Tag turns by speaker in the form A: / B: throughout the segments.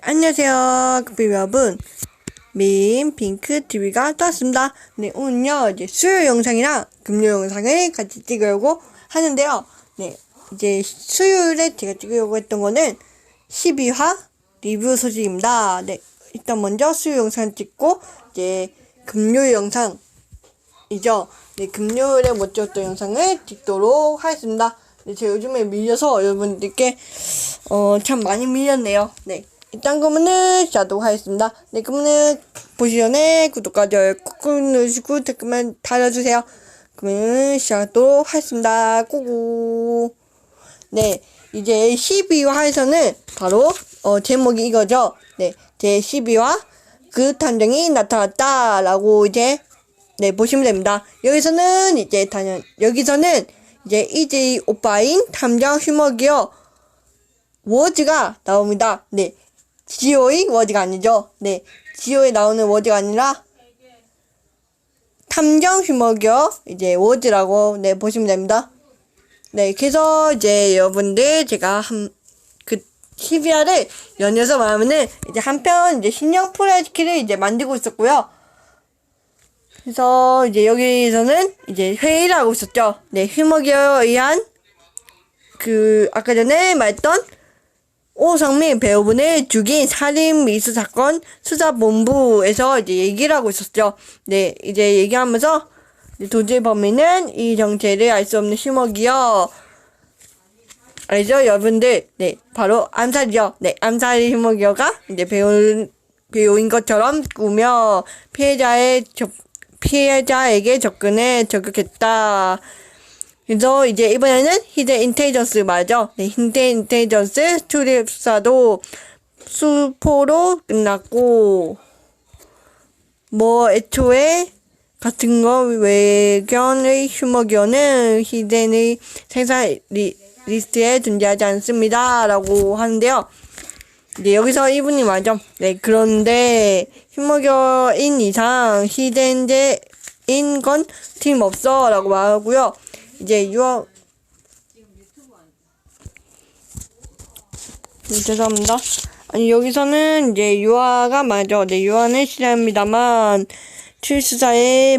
A: 안녕하세요. 급비 여러분. 핑크TV가 떴습니다. 네, 오늘요, 이제 수요 영상이랑 금요 영상을 같이 찍으려고 하는데요. 네, 이제 수요일에 제가 찍으려고 했던 거는 12화 리뷰 소식입니다. 네, 일단 먼저 수요 영상 찍고, 이제 금요 영상이죠. 네, 금요일에 못 찍었던 영상을 찍도록 하겠습니다. 네, 제가 요즘에 밀려서 여러분들께 참 많이 밀렸네요. 네. 일단 그러면은 시작하도록 하겠습니다. 네, 그러면은 보시기 전에 구독과 좋아요 꾹꾹 누르시고 댓글만 달아주세요. 그러면 시작하도록 하겠습니다. 꾸꾸. 네, 이제 12화에서는 바로 제목이 이거죠. 네, 제 12화 그 탐정이 나타났다라고 이제 보시면 됩니다. 여기서는 이제 이제 오빠인 탐정 휴머기어 워즈가 나옵니다. 네. 지오의 워즈가 아니죠. 네. 지오에 나오는 워즈가 아니라 탐정 휴머기어 이제 워즈라고 보시면 됩니다. 네. 그래서 이제 여러분들 제가 그 12화를 연이어서 말하면은 이제 한편 이제 신형 프레스키를 이제 만들고 있었고요. 그래서 이제 여기서는 이제 회의를 하고 있었죠. 네. 휴머기어에 의한 아까 전에 말했던 오성민 배우분을 죽인 살인 미수 사건 수사본부에서 이제 얘기를 하고 있었죠. 네, 이제 얘기하면서 도저히 범인은 이 정체를 알 수 없는 휴머기요. 알죠, 여러분들? 네, 바로 암살이죠. 네, 암살 휴머기어가 이제 배우인 것처럼 꾸며 피해자에게 접근해 저격했다. 그래서 이제 이번에는 히든 인텔리전스 말이죠. 네, 히든 인텔리전스 출입 수사도 수포로 끝났고, 애초에 같은 거 외견의 휴머기어는 히든의 생산 리스트에 존재하지 않습니다. 라고 하는데요. 이제 여기서 이분이 말이죠. 네, 그런데 휴머기어인 이상 히든제인 건 틀림없어. 라고 말하고요. 이제 죄송합니다. 아니, 여기서는 이제 유아가 말이죠. 네, 유아는 실례합니다만, 출수사에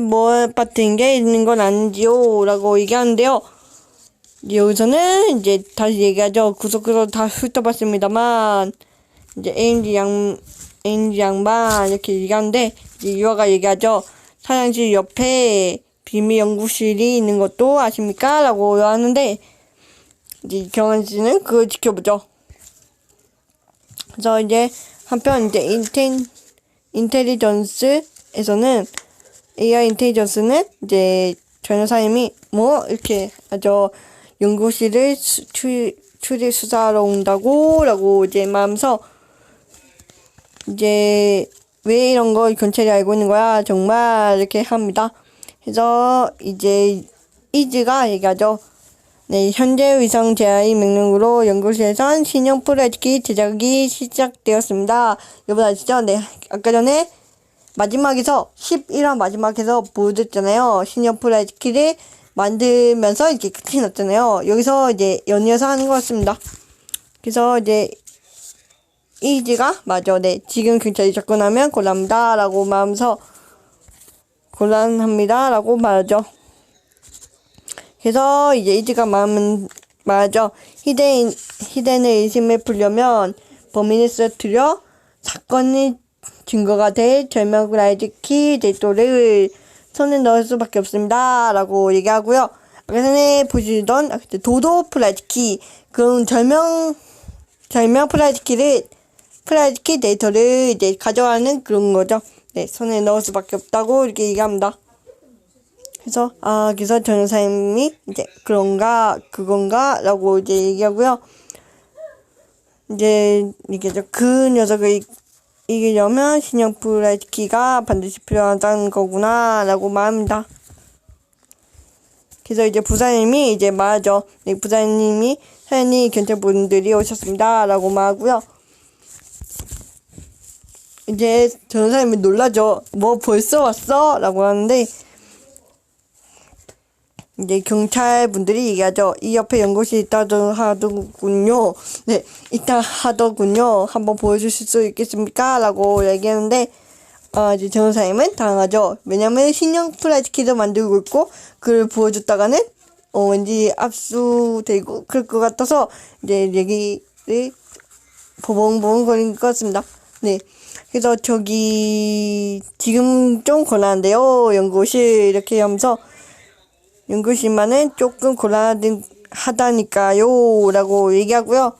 A: 같은 게 있는 건 아니지요. 라고 얘기하는데요. 여기서는 이제 다시 얘기하죠. 구석구석 다 훑어봤습니다만, 이제 AMG 양반, 이렇게 얘기하는데, 이제 유아가 얘기하죠. 사장실 옆에 비밀 연구실이 있는 것도 아십니까? 라고 하는데, 이제 경환 씨는 그걸 지켜보죠. 그래서 이제 한편 이제 인텔리전스에서는 AI 인텔리전스는 이제 전여사님이 이렇게 하죠. 연구실을 추리 수사하러 온다고 라고 이제 말하면서 이제 왜 이런 거 경찰이 알고 있는 거야? 정말 이렇게 합니다. 그래서 이제 이즈가 얘기하죠. 네, 현재 위성 제어의 명령으로 연구실에선 신형 프로젝트 제작이 시작되었습니다. 여러분 아시죠? 네, 아까 전에 마지막에서 11화 마지막에서 보여줬잖아요. 신형 프로젝트를 만들면서 이렇게 끝이 났잖아요. 여기서 이제 연이어서 하는 것 같습니다. 그래서 이제 이즈가 네, 지금 경찰이 접근하면 곤란합니다. 라고 말하면서 곤란합니다. 라고 말하죠. 그래서 이제 이즈가 말하죠. 히덴의 의심을 풀려면 범인을 쓰러뜨려 사건의 증거가 될 절명 프라이즈키 데이터를 손에 넣을 수밖에 없습니다. 라고 얘기하고요. 아까 전에 보시던 도도 프라이즈키 그런 절명 프라이즈키 데이터를 이제 가져가는 그런 거죠. 네, 손에 넣을 수밖에 없다고 이렇게 얘기합니다. 그래서 그래서 전여사님이 이제 그건가 라고 이제 얘기하고요. 이제 얘기하죠. 그 녀석을 이기려면 신형 프라이즈키가 반드시 필요하다는 거구나 라고 말합니다. 그래서 이제 부사님이 이제 말하죠. 네, 부사님이 사연이 경찰분들이 오셨습니다 라고 말하고요. 이제 전사님이 놀라죠. 벌써 왔어? 라고 하는데 이제 경찰분들이 얘기하죠. 이 옆에 연구실 있다던 하더군요. 네, 있다 하더군요. 한번 보여주실 수 있겠습니까? 라고 얘기하는데, 이제 전사님은 당하죠. 왜냐면 신형 프라이즈키도 만들고 있고, 그걸 보여줬다가는, 왠지 압수되고, 그럴 것 같아서, 이제 얘기를 버벙버벙 거린 것 같습니다. 네. 그래서 저기, 지금 좀 곤란한데요. 연구실, 이렇게 하면서, 연구실만은 조금 곤란하다니까요. 라고 얘기하고요.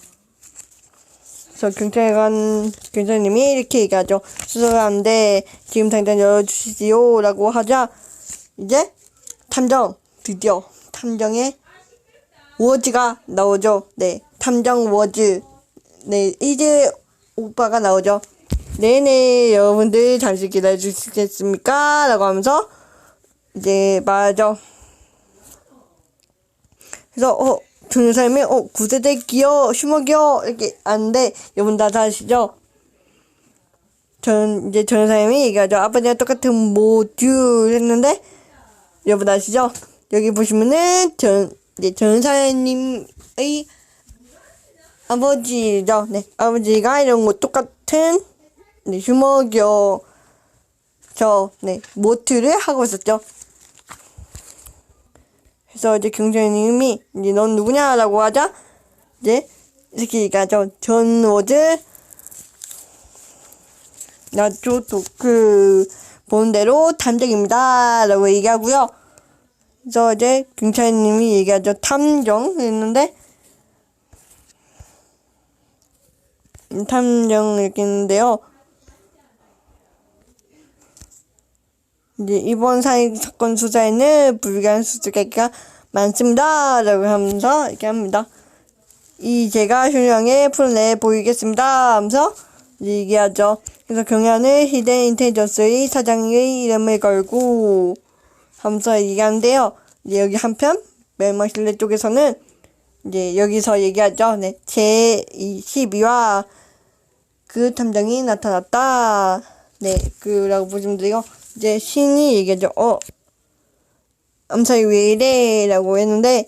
A: 그래서 경찰님이 이렇게 얘기하죠. 수사하는데 지금 당장 열어주시지요. 라고 하자, 이제 드디어 탐정의 워즈가 나오죠. 네, 탐정 워즈. 네, 이제 오빠가 나오죠. 네네, 여러분들 잠시 기다려주시겠습니까? 라고 하면서 이제 말하죠. 그래서 전사님이 구세대 기어 슈머기어 이렇게 하는데, 여러분 다 아시죠? 이제 전사님이 얘기하죠. 아버지랑 똑같은 모듈 했는데, 여러분 아시죠? 여기 보시면은 이제 전사님의 아버지죠. 네, 아버지가 이런 거 똑같은 슈머기어 모듈을 하고 있었죠. 그래서 이제 경찰님이 이제 넌 누구냐라고 하자, 이제 이렇게 얘기하죠. 존 워즈, 나도 보는 대로 탐정입니다. 라고 얘기하고요. 그래서 이제 경찰님이 얘기하죠. 탐정 했는데, 탐정 이렇게 했는데요. 이제 이번 사건 수사에는 불가한 수수께끼가 많습니다. 라고 하면서 이렇게 합니다. 제가 훌륭하게 풀어내 보이겠습니다. 하면서 얘기하죠. 그래서 경찰은 히든 인텔리전스의 사장의 이름을 걸고 하면서 얘기하는데요. 이제 여기 한편 멜머실레 쪽에서는 이제 여기서 얘기하죠. 네, 제12화 그 탐정이 나타났다. 네, 라고 보시면 돼요. 이제 신이 얘기하죠. 암살이 왜 이래? 라고 했는데,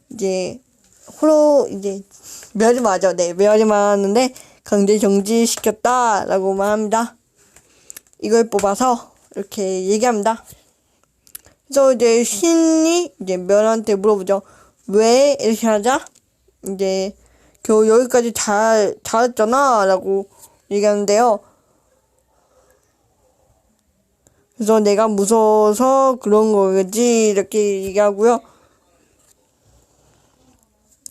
A: 이제 이제 멸이 맞아. 네, 멸이 맞았는데 강제 정지시켰다. 라고 말합니다. 이걸 뽑아서 이렇게 얘기합니다. 그래서 이제 신이 이제 멸한테 물어보죠. 왜? 이렇게 하자, 이제 겨우 여기까지 잘했잖아. 라고 얘기하는데요. 그래서 내가 무서워서 그런 거겠지. 이렇게 얘기하고요.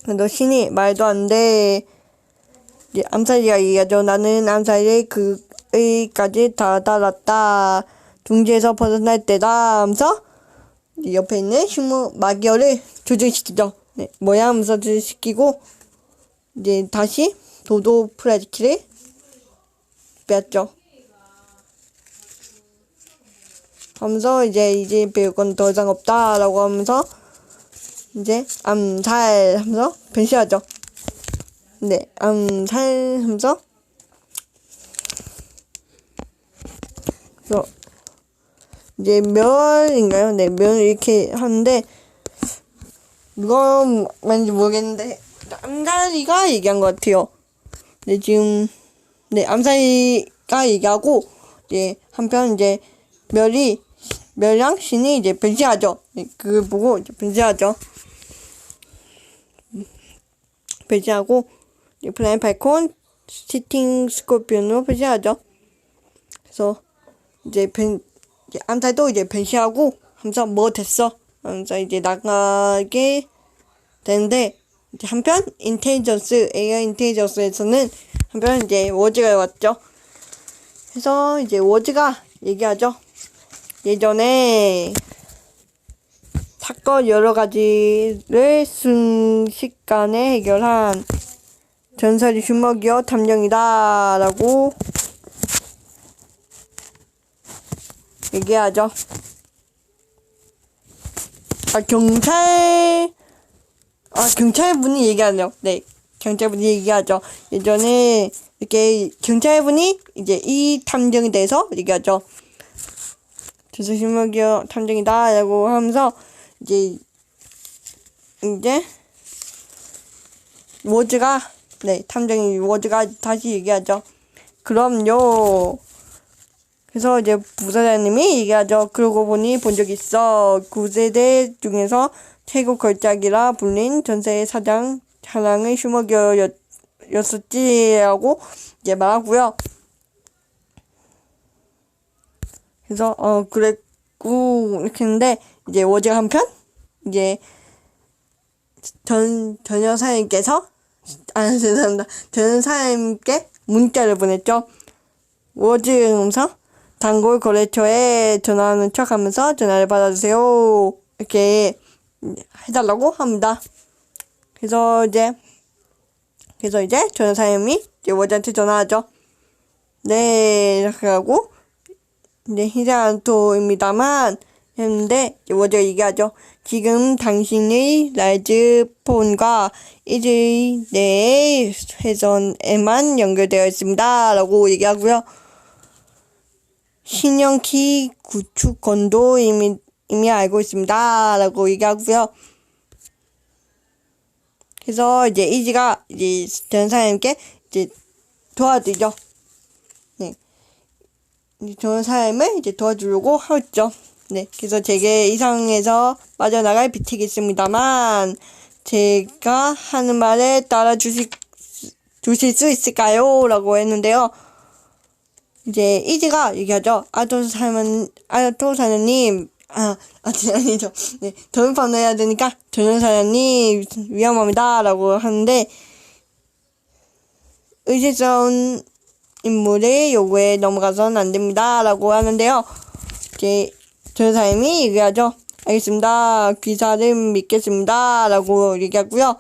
A: 그래서 신이 말도 안 돼. 이제 암살이가 얘기하죠. 나는 암살의 그의까지 다 달았다. 둥지에서 벗어날 때다. 하면서 옆에 있는 마기어를 조준시키죠. 네, 뭐야? 하면서 조준시키고, 이제 다시 도도 프라이즈키를 빼앗죠. 하면서 이제 배울 건 더 이상 없다라고 하면서 이제 암살 하면서 변신하죠. 네, 암살 하면서 그래서 이제 멸인가요? 네, 멸 이렇게 하는데, 누가 맞는지 모르겠는데 암살이가 얘기한 것 같아요. 네, 지금 암살이가 얘기하고, 이제 한편 이제 멸이랑 신이 이제 변신하죠. 네, 그걸 보고 이제 변신하죠. 변신하고 이제 플라잉 팔콘, 시팅 스코피온으로 변신하죠. 그래서 이제 암살도 이제 변신하고 하면서 뭐 됐어? 하면서 이제 나가게 되는데, 이제 한편 AI 인텔리전스에서는 한편 이제 워즈가 왔죠. 그래서 이제 워즈가 얘기하죠. 예전에 사건 여러 가지를 순식간에 해결한 전설이 슈머기어 탐정이다. 라고 얘기하죠. 경찰분이 얘기하네요. 네, 경찰분이 얘기하죠. 예전에 이렇게 경찰분이 이제 이 탐정에 대해서 얘기하죠. 전설 슈머기어 탐정이다. 라고 하면서 이제 이제 워즈가 탐정이 워즈가 다시 얘기하죠. 그럼요. 그래서 이제 부사장님이 얘기하죠. 그러고 보니 본 적 있어. 9세대 중에서 최고 걸작이라 불린 전세의 사랑의 슈머기어였었지라고 이제 말하고요. 그래서 그랬고 이렇게 했는데 이제 워즈가 한편 이제 전 여사님께서 죄송합니다. 전 여사님께 문자를 보냈죠. 워즈 음성 단골 거래처에 전화하는 척 하면서 전화를 받아주세요. 이렇게 해달라고 합니다. 그래서 이제 전 여사님이 이제 워즈한테 전화하죠. 네, 이렇게 하고 이제 히데안토입니다만 했는데 워즈가 얘기하죠. 지금 당신의 라이즈폰과 일주일 내에 회선에만 연결되어 있습니다. 라고 얘기하고요. 신형키 구축권도 이미 알고 있습니다. 라고 얘기하고요. 그래서 이제 이지가 이제 전 사람께 이제 도와드리죠. 네. 전 사람을 이제 도와주려고 하죠. 네. 그래서 제게 이상에서 빠져나갈 비틱이 있습니다만, 제가 하는 말에 따라 주실 수 있을까요? 라고 했는데요. 이제 이지가 얘기하죠. 아토사녀님, 아니죠. 네, 돌판을 해야 되니까 전현사녀님 위험합니다. 라고 하는데, 의식스러운 인물의 요구에 넘어가서는 안 됩니다. 라고 하는데요. 이제 전현사님이 얘기하죠. 알겠습니다. 기사를 믿겠습니다. 라고 얘기하고요.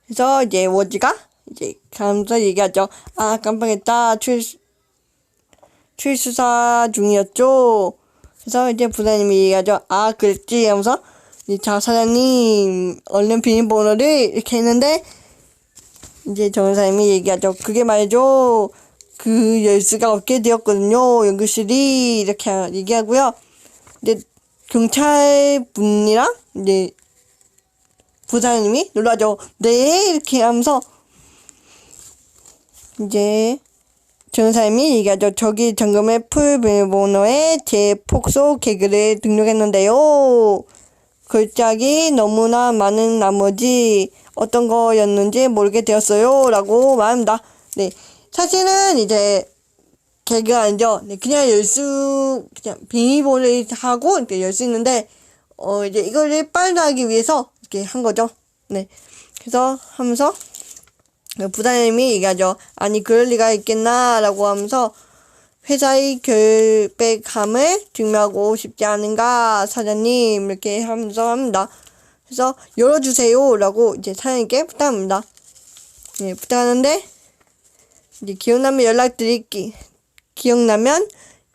A: 그래서 이제 워즈가 이제 가면서 얘기하죠. 깜빡했다. 출수사 중이었죠. 그래서 이제 부사님이 얘기하죠. 그랬지. 하면서 자, 사장님 얼른 비밀번호를 이렇게 했는데 이제 정사님이 얘기하죠. 그게 말이죠. 그 열쇠가 없게 되었거든요. 연구실이 이렇게 얘기하고요. 이제 경찰분이랑 이제 부사님이 놀라죠. 네, 이렇게 하면서 이제 전사님이 얘기하죠. 저기 점검의 풀 비밀번호에 제 폭소 개그를 등록했는데요. 글짝이 너무나 많은 나머지 어떤 거였는지 모르게 되었어요. 라고 말합니다. 네. 사실은 이제 개그가 아니죠. 네. 그냥 비밀번호를 하고 이렇게 열 수 있는데, 이제 이거를 빨리 하기 위해서 이렇게 한 거죠. 네. 그래서 하면서, 부사님이 얘기하죠. 아니, 그럴 리가 있겠나? 라고 하면서, 회사의 결백함을 증명하고 싶지 않은가, 사장님, 이렇게 하면서 합니다. 그래서, 열어주세요. 라고 이제 사장님께 부탁합니다. 네, 부탁하는데, 이제 기억나면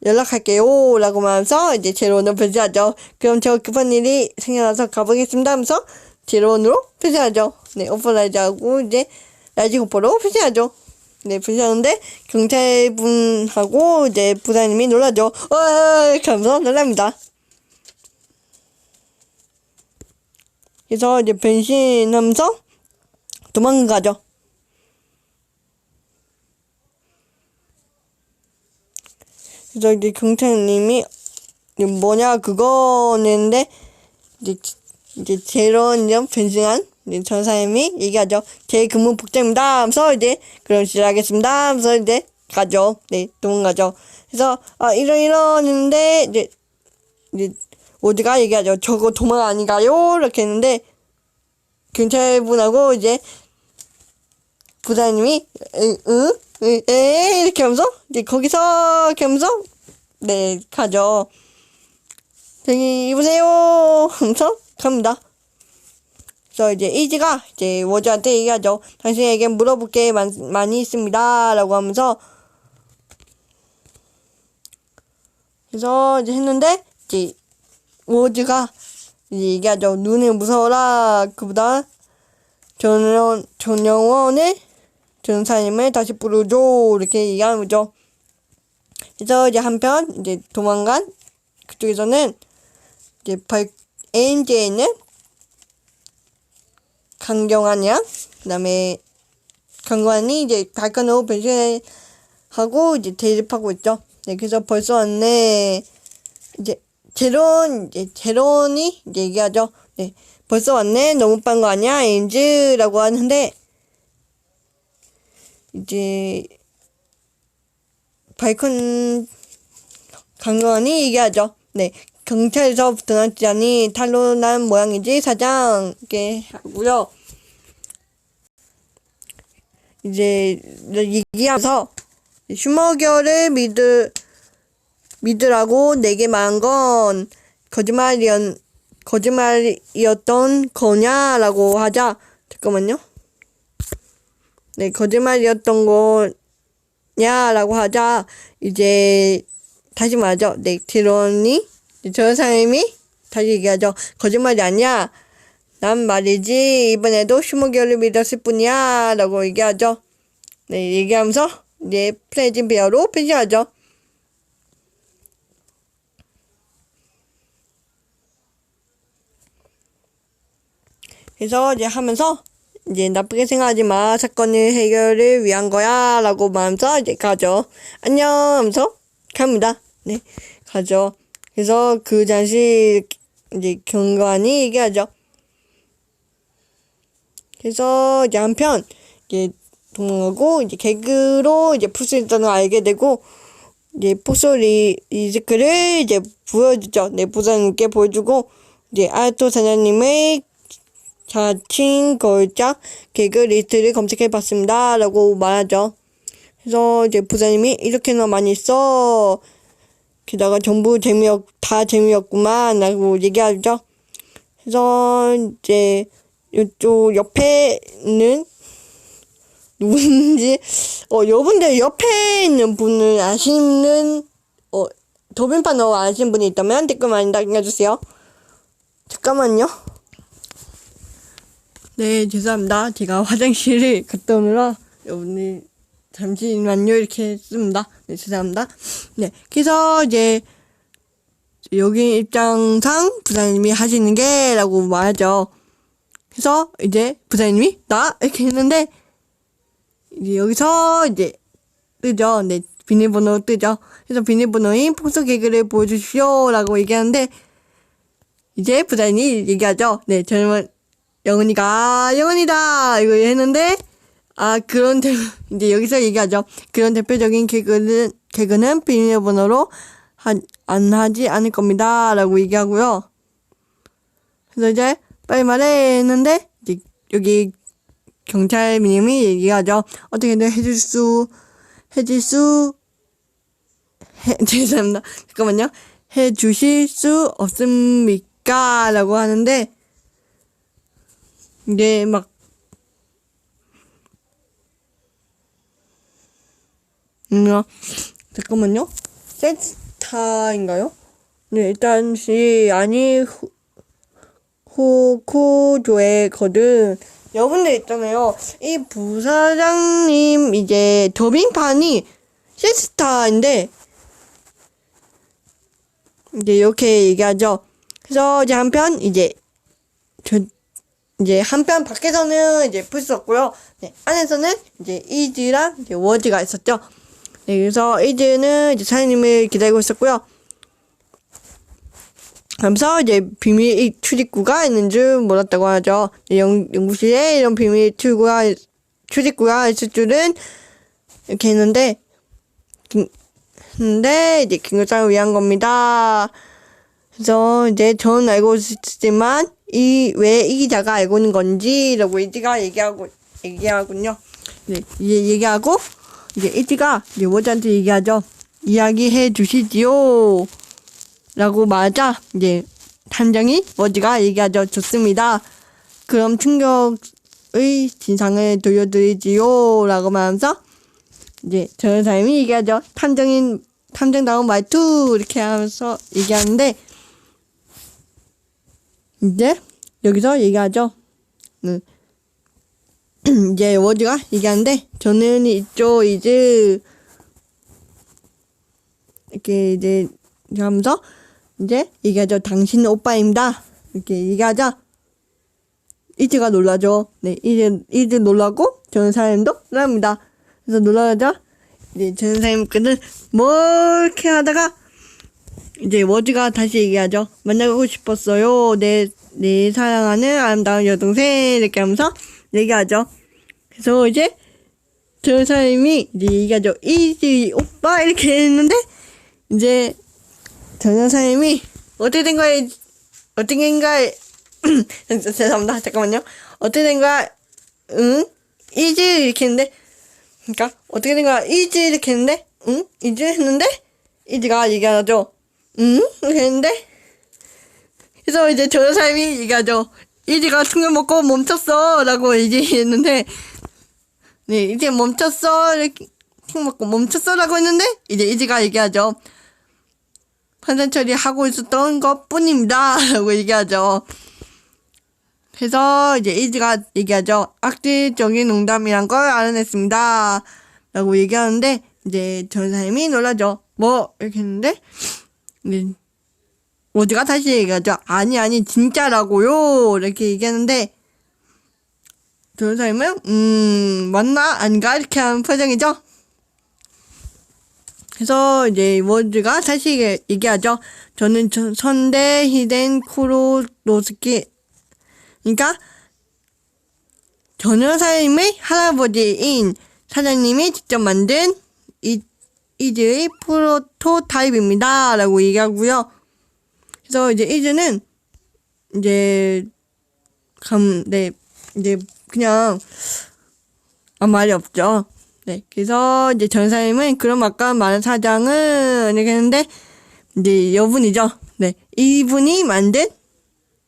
A: 연락할게요. 라고 말하면서, 이제 제로원을 표시하죠. 그럼 저 급한 일이 생겨나서 가보겠습니다. 하면서, 제로원으로 표시하죠. 네, 오퍼라이즈하고, 이제, 라이즈 호퍼로 표시하죠. 네, 표시하는데, 경찰분하고, 이제, 부사님이 놀라죠. 이렇게 하면서 놀랍니다. 그래서 이제 변신하면서 도망가죠. 그래서 이제 경찰님이, 뭐냐, 그거는데, 이제, 제로는 변신한, 전 사람이 얘기하죠. 제 근무 복장입니다. 하면서 이제 그럼 시작하겠습니다. 하면서 이제 가죠. 네, 도망가죠. 그래서 이러는데 이제 워즈가 얘기하죠. 저거 도망 아닌가요? 이렇게 했는데 경찰분하고 이제 부사님이 이렇게 하면서 이제 거기서 이렇게 하면서 네, 가죠. 저기 이보세요. 하면서 갑니다. 그래서 이제 이지가 이제 워즈한테 얘기하죠. 당신에게 물어볼 게 많이 있습니다. 라고 하면서 그래서 이제 했는데 이제 워즈가 이제 얘기하죠. 눈이 무서워라. 그보다 전영원을 전사님을 다시 부르죠. 이렇게 얘기하는 거죠. 그래서 이제 한편 이제 도망간 그쪽에서는 이제 ANJ는 강경환이랑, 그 다음에 강경환이 이제 발칸으로 변신하고 이제 대립하고 있죠. 네, 그래서 벌써 왔네. 이제 제론이 이제 얘기하죠. 네, 벌써 왔네. 너무 빠른 거 아니야? ANJ라고 하는데, 이제 발칸 강경환이 얘기하죠. 네, 경찰에서 드러났지 탄로난 모양이지 사장, 이렇게 하고요. 이제 얘기하면서 슈머겨를 믿으라고 내게 말한 건 거짓말이었던 거냐라고 하자. 잠깐만요. 네, 거짓말이었던 거냐라고 하자. 이제 다시 말하죠. 네, 드론이 저 사람이 다시 얘기하죠. 거짓말이 아니야. 난 말이지 이번에도 슈머겨를 믿었을 뿐이야 라고 얘기하죠. 네, 얘기하면서 이제 프레진 베어로 변신하죠. 그래서 이제 하면서 이제 나쁘게 생각하지 마. 사건의 해결을 위한 거야 라고 말하면서 이제 가죠. 안녕 하면서 갑니다. 네, 가죠. 그래서 그 잠시 이제 경관이 얘기하죠. 그래서 이제 한편 이제 동하고 이제 개그로 이제 풀 수 있다는 걸 알게 되고 이제 폭소 리스크를 이제 보여주죠. 네, 부사님께 보여주고 이제 아토 사장님의 자칭 걸작 개그 리스트를 검색해봤습니다 라고 말하죠. 그래서 이제 부사님이 이렇게나 많이 써. 게다가 전부 다 재미없구만 라고 얘기하죠. 그래서 이제 이쪽 옆에는 누군지 여러분들 옆에 있는 분을 아시는 더빙판으로 아시는 분이 있다면 댓글 많이 남겨주세요. 잠깐만요. 네, 죄송합니다. 제가 화장실을 갔다 오느라 여러분들 잠시만요 이렇게 했습니다. 네, 죄송합니다. 네, 그래서 이제 여기 입장상 부사님이 하시는 게 라고 말하죠. 그래서 이제 부사님이 나 이렇게 했는데 이제 여기서 이제 뜨죠. 네, 비밀번호 뜨죠. 그래서 비밀번호인 폭소 개그를 보여주십시오 라고 얘기하는데 이제 부사님이 얘기하죠. 네, 저는 영은이다 이거 했는데 이제 여기서 얘기하죠. 그런 대표적인 개그는 비밀번호로 안 하지 않을 겁니다 라고 얘기하고요. 그래서 이제 빨리 말해 했는데 이제 여기 경찰님이 얘기하죠. 어떻게든 죄송합니다. 잠깐만요. 해주실 수 없습니까? 라고 하는데 이게 막 잠깐만요. 세스타인가요? 네, 일단 후쿠조의 거든 여러분들 있잖아요. 이 부사장님 이제 더빙판이 세스타인데 이제 이렇게 얘기하죠. 그래서 이제 한편 이제 한편 밖에서는 이제 풀 수 없고요. 네, 안에서는 이제 이즈랑 이제 워즈가 있었죠. 네, 그래서 이즈는 이제 사장님을 기다리고 있었고요. 그러면서 이제 비밀 출입구가 있는 줄 몰랐다고 하죠. 네, 연구실에 이런 비밀 출입구가 있을 줄은 이렇게 했는데 이제 김교장을 위한 겁니다. 그래서 이제 전 알고 있지만 왜 이 기자가 알고 있는 건지라고 이지가 얘기하군요. 네, 이제 얘기하고 이제 이지가 이제 워즈한테 얘기하죠. 이야기해 주시지요 라고 말하자 이제 탐정이 워즈가 얘기하죠. 좋습니다. 그럼 충격의 진상을 돌려드리지요 라고 말하면서 이제 저런 사람이 얘기하죠. 탐정다운 말투 이렇게 하면서 얘기하는데 이제 여기서 얘기하죠. 이제 워즈가 얘기하는데 저는 이제 이렇게 이제 하면서 이제 얘기하죠. 당신은 오빠입니다 이렇게 얘기하자 이즈가 놀라죠. 네, 이즈 놀라고 전사님도 놀랍니다. 그래서 놀라자 이제 전사님께는 뭘 이렇게 하다가 이제 워즈가 다시 얘기하죠. 만나고 싶었어요. 내 사랑하는 아름다운 여동생 이렇게 하면서 얘기하죠. 그래서 이제 전사님이 이제 얘기하죠. 이즈 오빠 이렇게 했는데 이제 전사님이 어떻게 된 거야? 죄송합니다. 잠깐만요. 어떻게 된 거야? 응? 이즈 이렇게 했는데 그러니까 어떻게 된 거야? 이즈 이렇게 했는데 응? 이즈 했는데 이즈가 얘기하죠. 응? 이렇게 했는데 그래서 이제 전사님이 얘기하죠. 이즈가 충격 먹고 멈췄어 라고 얘기했는데 네 이제 멈췄어 이렇게 충격 먹고 멈췄어 라고 했는데 이제 이즈가 얘기하죠. 판단 처리하고 있었던 것 뿐입니다 라고 얘기하죠. 그래서 이제 이즈가 얘기하죠. 악질적인 농담이란 걸 알아냈습니다 라고 얘기하는데 이제 전사님이 놀라죠. 뭐 이렇게 했는데 네. 워즈가 다시 얘기하죠. 아니 진짜라고요 이렇게 얘기하는데 전사님은 맞나 아닌가 이렇게 하는 표정이죠. 그래서 이제 워즈가 다시 얘기하죠. 저는 선대 히덴 쿠로노스키 그러니까 전여사님의 할아버지인 사장님이 직접 만든 이즈의 프로토타입입니다 라고 얘기하고요. 그래서 이제 이즈는 이제 이제 그냥 말이 없죠. 네, 그래서 이제 전사님은 그럼 아까 말한 사장은 이렇게 했는데 이제 여분이죠. 네, 이분이 만든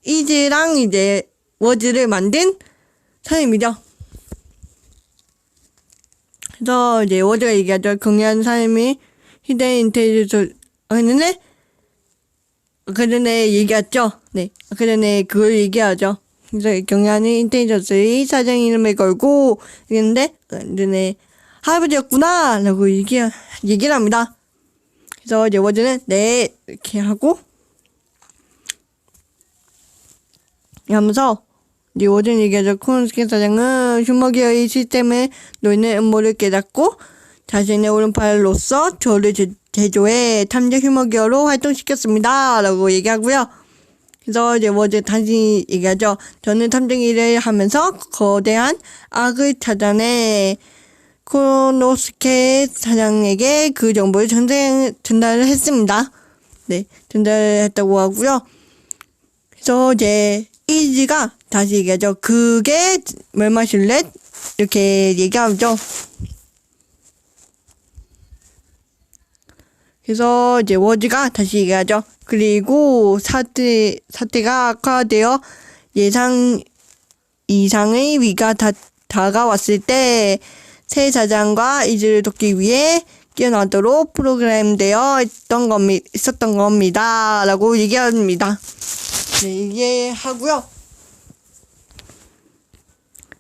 A: 이즈랑 이제 워즈를 만든 사람이죠. 그래서 이제 워즈가 얘기하죠. 경리한 사람이 히든 인텔리전스 했는데 그 전에 얘기했죠. 네, 그 전에 그걸 얘기하죠. 그래서 경리하는 인텔리전스의 사장 이름을 걸고 했는데 그 전에 할아버지였구나 라고 얘기를 합니다. 그래서 이제 워즈는 네 이렇게 하고 하면서 이제 워즈는 얘기하죠. 코노스케 사장은 휴머기어의 시스템에 놓이는 음모를 깨닫고 자신의 오른팔로서 저를 제조해 탐정 휴머기어로 활동시켰습니다 라고 얘기하고요. 그래서 이제 워즈 다시 얘기하죠. 저는 탐정 일을 하면서 거대한 악을 찾아내 코노스케 사장에게 그 정보를 전달을 했습니다. 네, 전달을 했다고 하고요. 그래서 이제 이즈가 다시 얘기하죠. 그게 뭘 마실래? 이렇게 얘기하죠. 그래서 이제 워즈가 다시 얘기하죠. 그리고 사태가 악화되어 예상 이상의 위가 다가왔을 때 새 사장과 이즈를 돕기 위해 뛰어나도록 프로그램되어 있었던 겁니다 라고 얘기합니다. 네, 얘기하고요.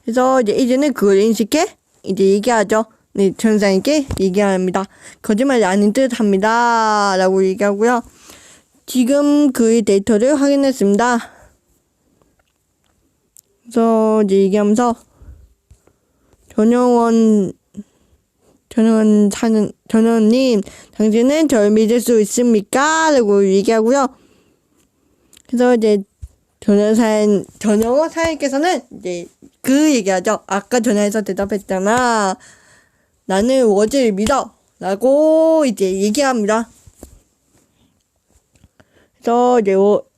A: 그래서 이제 이즈는 그걸 인식해 이제 얘기하죠. 네, 전사님께 얘기합니다. 거짓말이 아닌 듯 합니다 라고 얘기하고요. 지금 그의 데이터를 확인했습니다. 그래서 이제 얘기하면서 전원님, 당신은 절 믿을 수 있습니까? 라고 얘기하고요. 그래서 이제 전영호 사장님께서는 이제 그 얘기하죠. 아까 전화해서 대답했잖아. 나는 워즈를 믿어. 라고 이제 얘기합니다. 그래서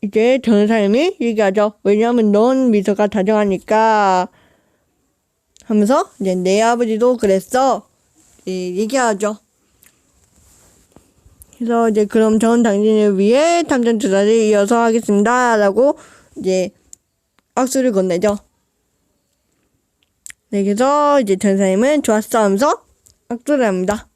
A: 이제 전사님이 얘기하죠. 왜냐면 넌 미소가 다정하니까 하면서 이제 내 아버지도 그랬어. 얘기하죠. 그래서 이제 그럼 전 당신을 위해 탐정 조사를 이어서 하겠습니다. 라고 이제 악수를 건네죠. 네, 그래서 이제 전사님은 좋았어 하면서 악수를 합니다.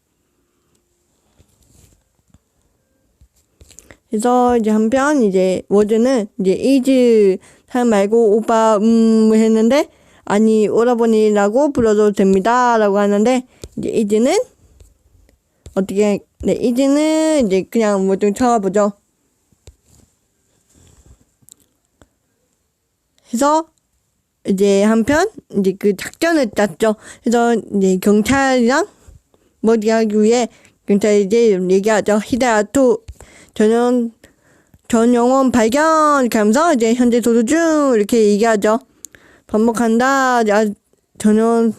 A: 그래서 이제 한편 이제 워즈는 이제 이즈 사람 말고 오빠 했는데 아니 오라버니라고 불러도 됩니다 라고 하는데 이제 이즈는 이즈는 이제 그냥 뭐 좀 쳐다보죠. 해서 이제 한편 이제 그 작전을 짰죠. 그래서 이제 경찰이랑 뭐지 하기 위해 경찰이 이제 얘기하죠. 히데아토 전용원 발견 이렇게 하면서 이제 현재 도주 중 이렇게 얘기하죠. 반복한다. 전용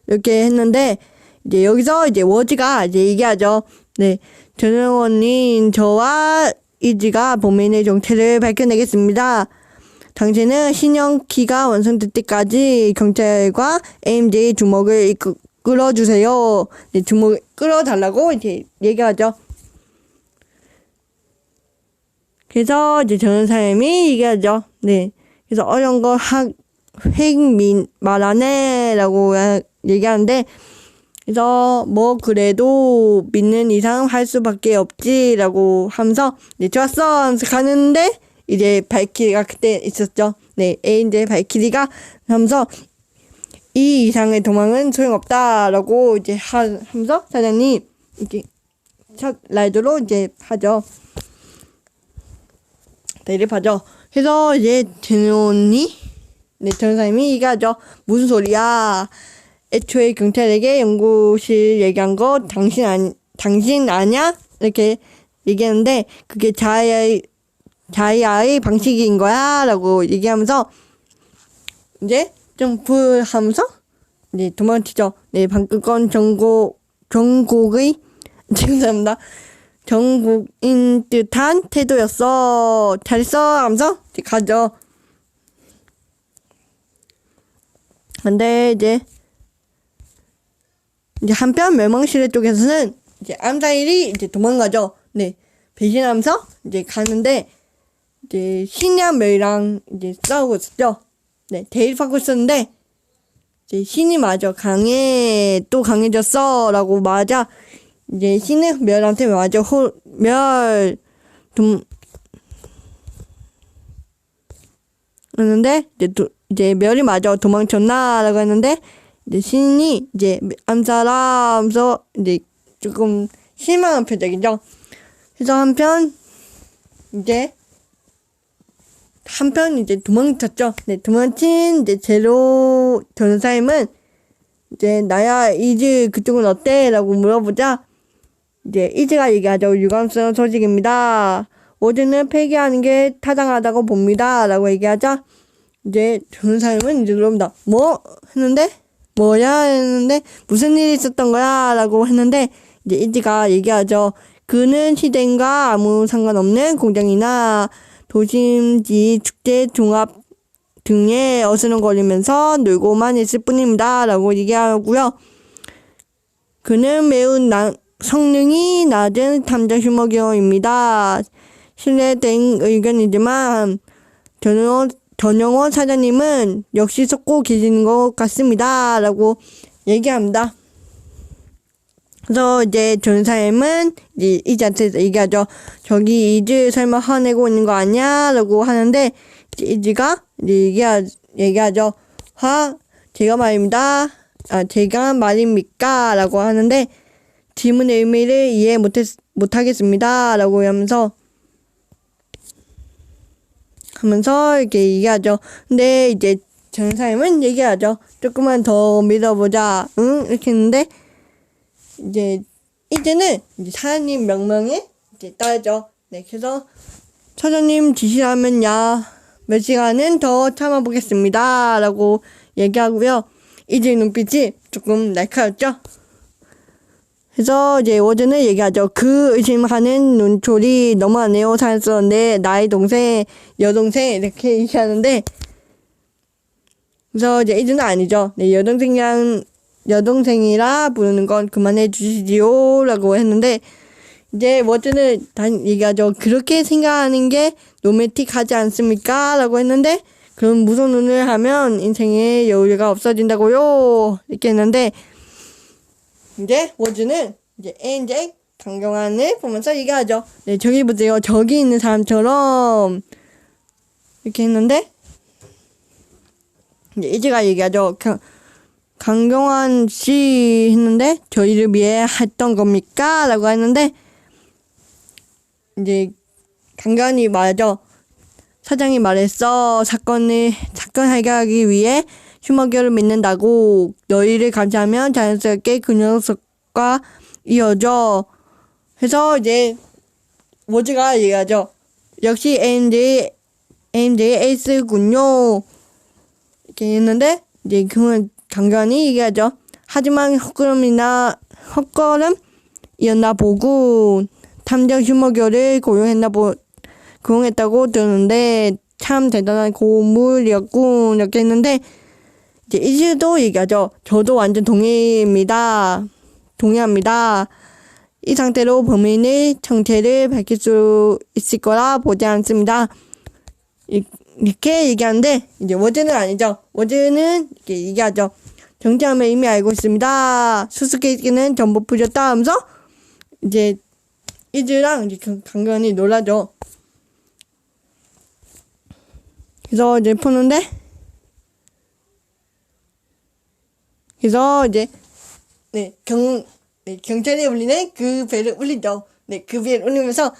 A: 이렇게 했는데 이제 여기서 이제 워즈가 이제 얘기하죠. 네, 전용원님 저와 이지가 범인의 정체를 밝혀내겠습니다. 당신은 신형키가 완성될 때까지 경찰과 AMJ의 주먹을 끌어주세요. 네, 주먹을 끌어달라고 이렇게 얘기하죠. 그래서 이제 전사님이 얘기하죠. 네, 그래서 어려운 거 말 안 해라고 얘기하는데, 그래서 뭐 그래도 믿는 이상 할 수밖에 없지라고 하면서 네, 좋았어 하면서 가는데 이제 발키리가 그때 있었죠. 네, 이제 발키리가 하면서 이 이상의 도망은 소용없다라고 이제 하면서 사장님 이렇게 첫 라이드로 이제 하죠. 대립하죠. 그래서 이제 전사님이 얘기하죠. 무슨 소리야? 애초에 경찰에게 연구실 얘기한 거 당신 아냐? 이렇게 얘기하는데 그게 자이아의 방식인 거야 라고 얘기하면서 이제 점프하면서 이제 도망치죠. 네, 방금 건 정곡의 죄송합니다. 정국인 듯한 태도였어. 잘했어 하면서 이제 가죠. 근데 이제 한편 멸망시대 쪽에서는 이제 암사일이 이제 도망가죠. 네, 배신하면서 이제 가는데 이제 신야멸이랑 이제 싸우고 있었죠. 네, 대립하고 있었는데 이제 신이 맞아 또 강해졌어라고 맞아 이제 신은 멸한테 맞아 했는데 이제 멸이 맞아 도망쳤나라고 했는데 이제 신이 이제 암사라면서 이제 조금 실망한 표정이죠. 그래서 한편 이제 도망쳤죠. 네, 도망친 이제 제로 전사님은 이제 나야 이즈 그쪽은 어때? 라고 물어보자 이제 이즈가 얘기하죠. 유감스러운 소식입니다. 어제는 폐기하는 게 타당하다고 봅니다. 라고 얘기하자 이제 전사님은 이제 물어본다. 뭐? 했는데 뭐야? 했는데 무슨 일이 있었던 거야? 라고 했는데 이제 이지가 얘기하죠. 그는 시댁과 아무 상관없는 공장이나 도심지 축제 종합 등에 어스렁거리면서 놀고만 있을 뿐입니다. 라고 얘기하고요. 그는 매우 성능이 낮은 탐정 휴머기어입니다. 신뢰된 의견이지만 전영원 사장님은 역시 속고 계시는 것 같습니다. 라고 얘기합니다. 그래서 이제 전사님은 이제 이지한테 얘기하죠. 저기 이지 설마 화내고 있는 거 아니야? 라고 하는데 이지가 이제 얘기하죠. 제가 말입니까? 라고 하는데 질문의 의미를 이해 못하겠습니다. 라고 하면서 이렇게 얘기하죠. 근데 이제 전사님은 얘기하죠. 조금만 더 믿어보자. 응? 이렇게 했는데 이제는 사장님 명령에 이제 따르죠. 네, 그래서 사장님 지시하면야 몇 시간은 더 참아보겠습니다. 라고 얘기하고요. 이제 눈빛이 조금 날카롭죠. 그래서 이제 워즈는 얘기하죠. 그 의심하는 눈초리 너무하네요. 사연스러운데 나의 여동생 이렇게 얘기하는데 그래서 이제 이제는 아니죠. 네, 여동생이라 부르는 건 그만해 주시지요. 라고 했는데 이제 워즈는 얘기하죠. 그렇게 생각하는 게 로맨틱하지 않습니까? 라고 했는데 그럼 무슨 눈을 하면 인생에 여유가 없어진다고요? 이렇게 했는데 이제 워즈는 이제 ANJ 강경환을 보면서 얘기하죠. 네, 저기 보세요. 저기 있는 사람처럼 이렇게 했는데 이제 이제가 얘기하죠. 강경환 씨 했는데 저희를 위해 했던 겁니까? 라고 했는데 이제 강경환이 말하죠. 사장이 말했어. 사건 해결하기 위해 슈머기어를 믿는다고. 너희를 감시하면 자연스럽게 그 녀석과 이어져. 해서 이제 워즈가 얘기하죠. 역시 AMJ 에이스군요. 이렇게 했는데 이제 그건 강간이 얘기하죠. 하지만 헛걸음이었나 보고 탐정 슈머기어를 고용했다고 들었는데 참 대단한 고물이었군. 이렇게 했는데 이제 이즈도 얘기하죠. 저도 완전 동의합니다. 이 상태로 범인의 정체를 밝힐 수 있을 거라 보지 않습니다. 이렇게 얘기하는데 이제 워즈는 아니죠. 워즈는 이렇게 얘기하죠. 정체함을 이미 알고 있습니다. 수수께끼는 전부 풀렸다 하면서 이제 이즈랑 이제 강간이 놀라죠. 그래서 이제 푸는데 그래서 이제 경찰이 울리는 그 벨을 울리죠. 그 벨을 울리면서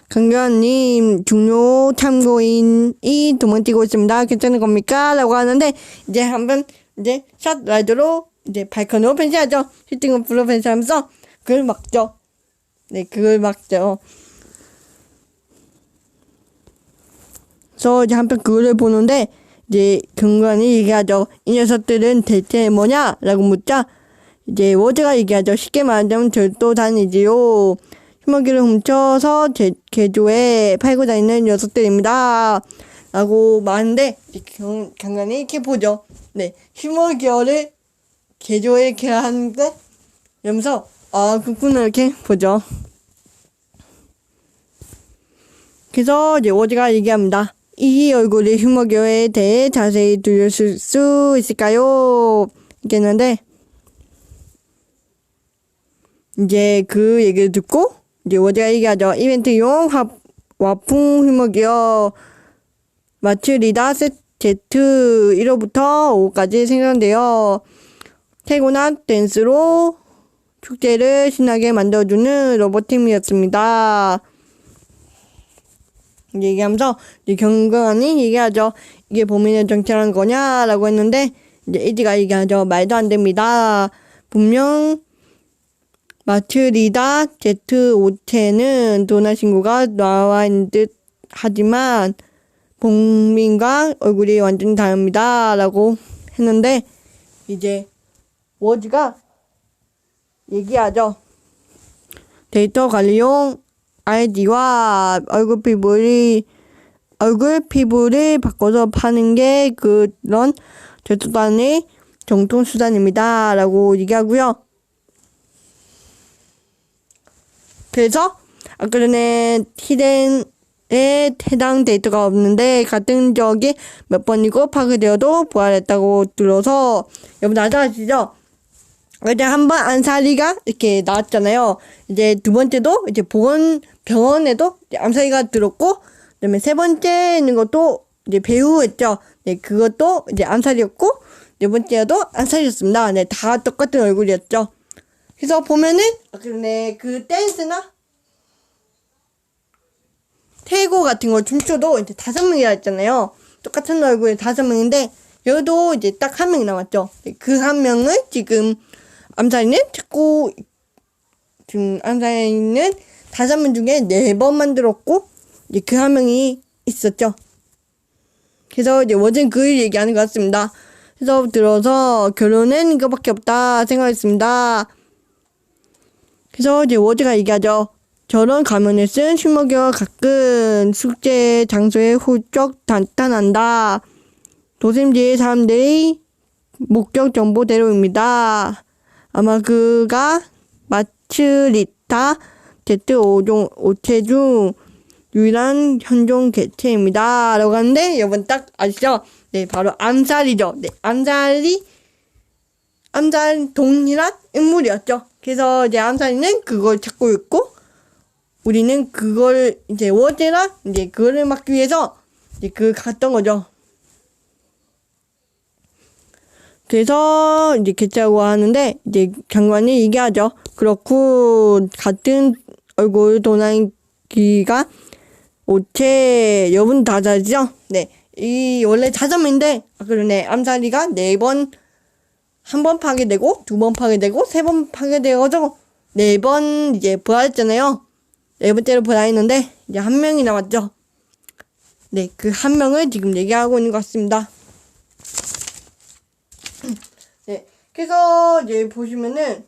A: 강교환님 중요 참고인이 도망치고 있습니다. 괜찮은 겁니까? 라고 하는데 이제 한번 이제 샷 라이더로 이제 발컨으로 변신하죠. 슈팅어프로 변신하면서 그걸 막죠. 그걸 막죠. 그래서 이제 한편 그거를 보는데 이제 경관이 얘기하죠. 이 녀석들은 대체 뭐냐? 라고 묻자 이제 워즈가 얘기하죠. 쉽게 말하자면 절도단이지요. 슈머기를 훔쳐서 개조에 팔고 다니는 녀석들입니다. 라고 말하는데 경관이 이렇게 보죠. 슈머기어를 개조에 이렇게 하는데 이러면서 그렇구나 이렇게 보죠. 그래서 이제 워즈가 얘기합니다. 이 얼굴이 슈머기어에 대해 자세히 들으실 수 있을까요? 이렇게 했는데 이제 그 얘기를 듣고 이제 워즈가 얘기하죠. 이벤트용 와풍 슈머기어 마츠리다 세트 1호부터 5호까지 생산되어 태고나 댄스로 축제를 신나게 만들어주는 로봇팀이었습니다. 얘기하면서 이제 경관이 얘기하죠. 이게 범인의 정체라는 거냐라고 했는데 이제 이지가 얘기하죠. 말도 안 됩니다. 분명 마츠리다 Z5체는 도난 신고가 나와 있는 듯 하지만 범인과 얼굴이 완전히 다릅니다. 라고 했는데 이제 워즈가 얘기하죠. 데이터 관리용 아이디와 얼굴 피부를 바꿔서 파는 게 그런 절도단의 정통 수단입니다. 라고 얘기하고요. 그래서 아까 전에 히덴에 해당 데이터가 없는데 같은 적이 몇 번이고 파괴되어도 부활했다고 들어서 여러분 아시죠? 이제 한번 안사리가 이렇게 나왔잖아요. 이제 두 번째도 이제 병원에도 이제 암살이가 들었고, 그다음에 세 번째는 것도 이제 배우였죠. 그것도 이제 암살이었고, 네 번째도 암살이었습니다. 다 똑같은 얼굴이었죠. 그래서 보면은 그 댄스나 태고 같은 거 춤춰도 이제 5명이라 했잖아요. 똑같은 얼굴에 5명인데 여기도 이제 딱 1명 남았죠. 그 1명을 지금 암살이는 찾고 지금 암살이는 5명 중에 4번만 들었고 이제 그 1명이 있었죠. 그래서 이제 워즈는 그 얘기하는 것 같습니다. 그래서 들어서 결론은 이거밖에 없다 생각했습니다. 그래서 이제 워즈가 얘기하죠. 저런 가면을 쓴 슈머기어가 가끔 숙제 장소에 훌쩍 나타난다. 도심지의 사람들이 목격 정보대로입니다. 아마 그가 마츠리타 Z5체 중 유일한 현존 개체입니다. 라고 하는데 여러분 딱 아시죠? 바로 암살이죠. 암살 동일한 인물이었죠. 그래서 이제 암살이는 그걸 찾고 있고 우리는 그걸 이제 워즈랑 이제 그거를 막기 위해서 이제 갔던 거죠. 그래서 이제 개최하고 하는데 이제 장관이 얘기하죠. 그렇고 같은 얼굴 도난기가 오체 여분 다자죠. 네. 이 원래 자점인데 그러네. 암살이가 4번, 한 번 파괴되고 2번 파괴되고 3번 파괴되어서 4번 이제 부활했잖아요. 4번째로 부활했는데 이제 한 명이 남았죠. 네, 그 한 명을 지금 얘기하고 있는 것 같습니다. 네, 그래서 이제 보시면은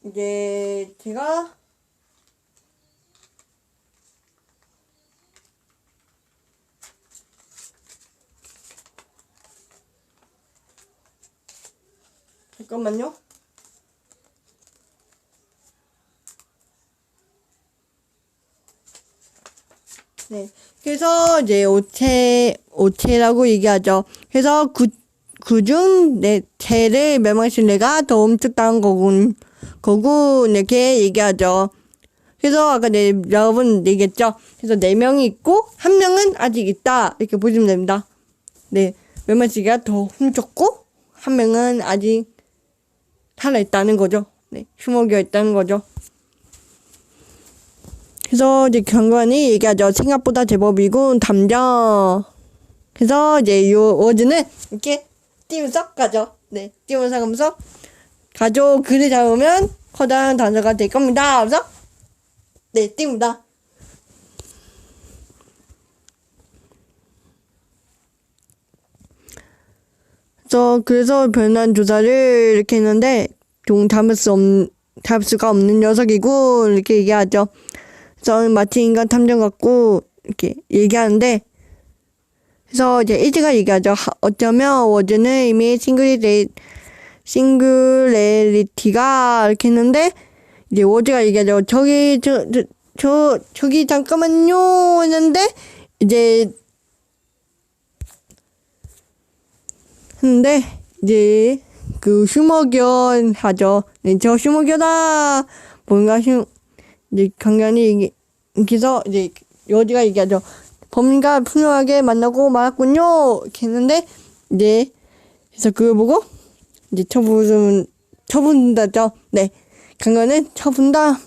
A: 이제 제가 잠깐만요. 네. 그래서 이제 오체라고 얘기하죠. 그래서 그중 네 체를 멸망시킨 애가 더 엄청난 거고 이렇게 얘기하죠. 그래서 아까 네 여러분 얘기했죠. 그래서 4명이 있고 1명은 아직 있다 이렇게 보시면 됩니다. 네, 멸망시키가 더 훔쳤고 1명은 아직 살아있다는 거죠. 네, 휴목이어 있다는 거죠. 그래서 이제 경관이 얘기하죠. 생각보다 제법이군 담정. 그래서 이제 요 워즈는 이렇게 띄우면서 가죠. 네, 띄우면서 가면서 가죠. 그를 잡으면 커다란 단서가 될 겁니다. 그래서 네, 띄웁니다. 그래서 별난 조사를 이렇게 했는데 잡을 수가 없는 녀석이고 이렇게 얘기하죠. 그래서 마치 인간 탐정 같고 이렇게 얘기하는데 그래서 이제 이즈가 얘기하죠. 어쩌면 워즈는 이미 싱글레리티가 이렇게 했는데 이제 워즈가 얘기하죠. 저기 잠깐만요 했는데 이제 그 휴머견 하죠. 네, 저 휴머견아 뭔가 이제 강간이 여기서 이제 여지가 얘기하죠. 범인과 분명하게 만나고 말았군요. 이렇게 했는데 이제 그래서 그걸 보고 이제 처분다죠. 네, 강간은 처분다.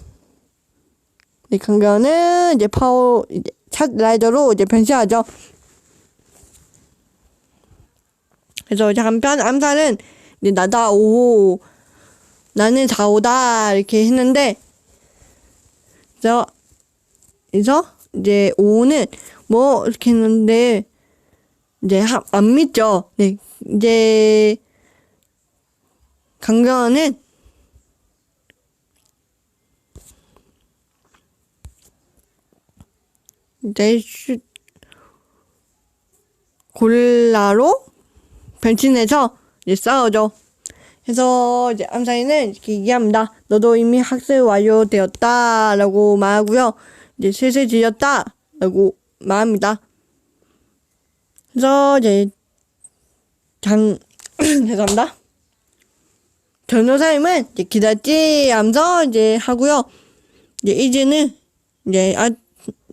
A: 네, 강간은 이제 이제 차 라이더로 이제 변신하죠. 그래서 이제 한편 암살은 이제 나는 4호다 이렇게 했는데 그래서 이제 5는 뭐 이렇게 했는데 이제 안 믿죠. 네, 이제 강경화는 이제 고릴라로 변신해서 이제 싸우죠. 그래서 이제 암살이는 이렇게 얘기합니다. 너도 이미 학습 완료되었다 라고 말하고요. 이제 슬슬 질렸다 라고 말합니다. 그래서 이제 죄송합니다. 변호사님은 이제 기다렸지 하면서 이제 하고요. 이제는 이제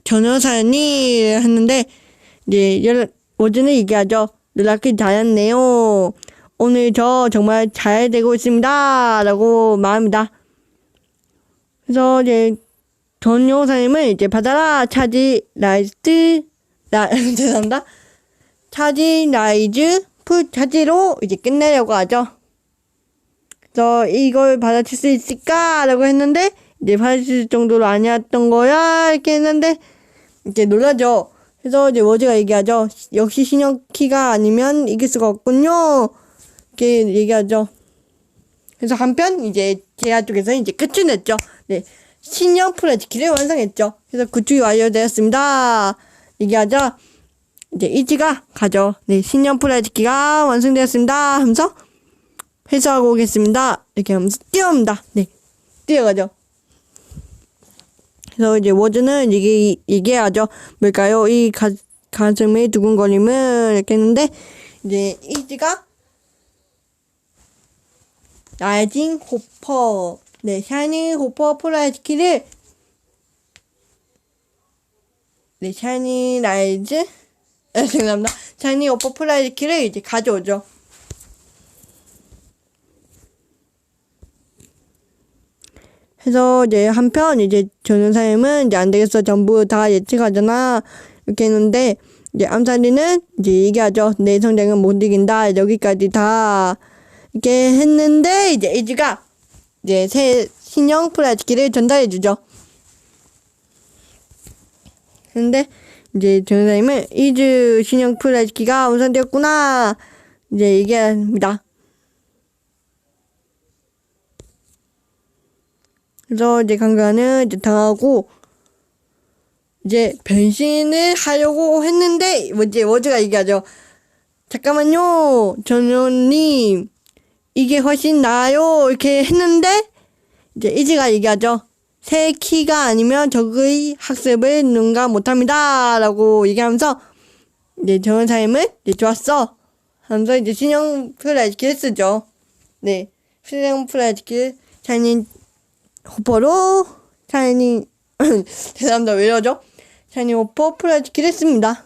A: 변호사님 했는데 이제 워즈는 얘기하죠. 연락이 잘했네요. 오늘 저 정말 잘 되고 있습니다. 라고 말합니다. 그래서 이제 변호사님은 이제 받아라 죄송합니다. 차지 차지로 이제 끝내려고 하죠. 그래서 이걸 받아칠 수 있을까? 라고 했는데 이제 받아칠 정도로 아니었던 거야 이렇게 했는데 이제 놀라죠. 그래서 이제 워즈가 얘기하죠. 역시 신형키가 아니면 이길 수가 없군요. 이렇게 얘기하죠. 그래서 한편 이제 제야 쪽에서 이제 끝을 냈죠. 네, 신형 프레지키를 완성했죠. 그래서 구축이 완료되었습니다. 얘기하자 이제 이지가 가죠. 네, 신형 프레지키가 완성되었습니다. 하면서 회수하고 오겠습니다. 이렇게 하면서 뛰어옵니다. 네, 뛰어가죠. 그래서 이제 워즈는 얘기하죠. 뭘까요? 이 가슴이 두근거림을 이렇게 했는데 이제 이지가 라이징 호퍼, 네, 샤이닝 호퍼 프라이즈키를 네, 죄송합니다. 샤이닝 호퍼 프라이즈키를 이제 가져오죠. 해서 이제 한편 이제 전현사님은 이제 안 되겠어. 전부 다 예측하잖아. 이렇게 했는데 이제 암살이는 이제 얘기하죠. 내 성장은 못 이긴다. 여기까지 다 이렇게 했는데 이제 에이지가 이제 새 신형 플라스키를 전달해주죠. 근데 이제 전사님은 이즈 신형 플라스키가 완성되었구나. 이제 얘기합니다. 그래서 이제 강가는 이제 당하고 이제 변신을 하려고 했는데 이제 워즈가 얘기하죠. 잠깐만요, 전현님 이게 훨씬 나아요. 이렇게 했는데 이제 이즈가 얘기하죠. 새 키가 아니면 적의 학습을 능가 못합니다. 라고 얘기하면서 이제 전현사님은 이제 좋았어. 하면서 이제 신형 플라스키를 쓰죠. 네, 신형 플라스키를 샤이니 호퍼로 샤이니 죄송합니다. 왜 이러죠? 샤이니 호퍼 플라스키를 씁니다.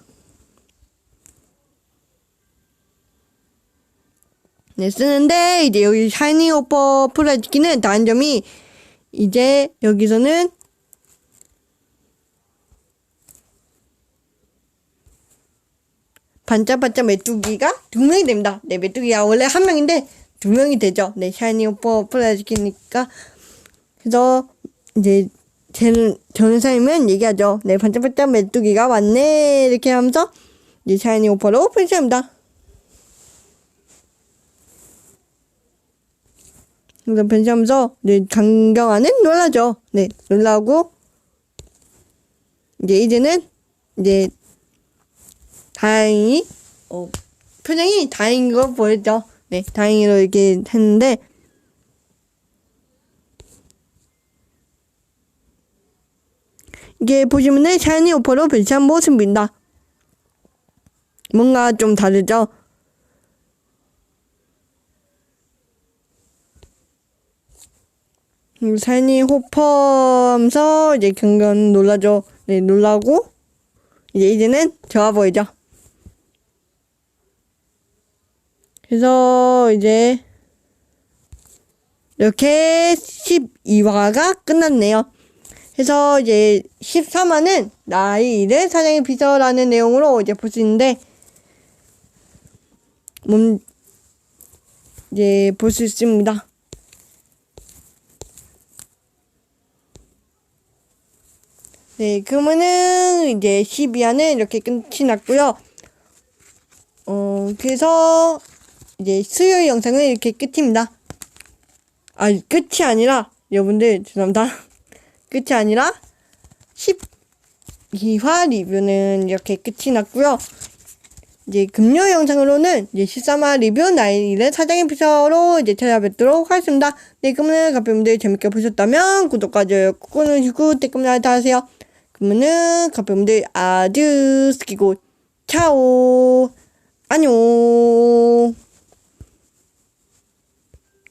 A: 네, 쓰는데 이제 여기 샤이니 호퍼 플라스키는 다른 점이 이제 여기서는 반짝반짝 메뚜기가 2명이 됩니다. 네, 메뚜기가 원래 1명인데 2명이 되죠. 네, 샤이니 호퍼 플라스키니까. 그래서 이제 전사님은 얘기하죠. 네, 반짝반짝 메뚜기가 왔네. 이렇게 하면서 이제 샤이니 호퍼로 변신합니다. 그래서 변신하면서 네, 강경아는 놀라죠. 네, 놀라고 이제는 이제 다행히 표정이 다행인 거 보였죠. 네, 다행히로 이렇게 했는데 이게 보시면은 샤이니 오퍼로 변신한 모습입니다. 뭔가 좀 다르죠? 샤이니 호퍼 하면서 이제 경건 놀라죠. 네, 놀라고 이제는 좋아 보이죠. 그래서 이제 이렇게 12화가 끝났네요. 그래서 이제 13화는 나의 일은 사장의 비서라는 내용으로 이제 볼 수 있는데 이제 볼 수 있습니다. 네, 그러면은 이제 12화는 이렇게 끝이 났고요. 그래서 이제 수요일 영상은 이렇게 끝입니다. 아, 끝이 아니라 여러분들 죄송합니다. 끝이 아니라 12화 리뷰는 이렇게 끝이 났고요. 이제 금요 영상으로는 이제 13화 리뷰 나의 일은 사장의 비서로 이제 찾아뵙도록 하겠습니다. 네, 그러면은 가평분들 재밌게 보셨다면 구독과 좋아요 꾹 누르시고 댓글 달아주세요. 그러면은 가평분들 아주 스키고 차오 안녕.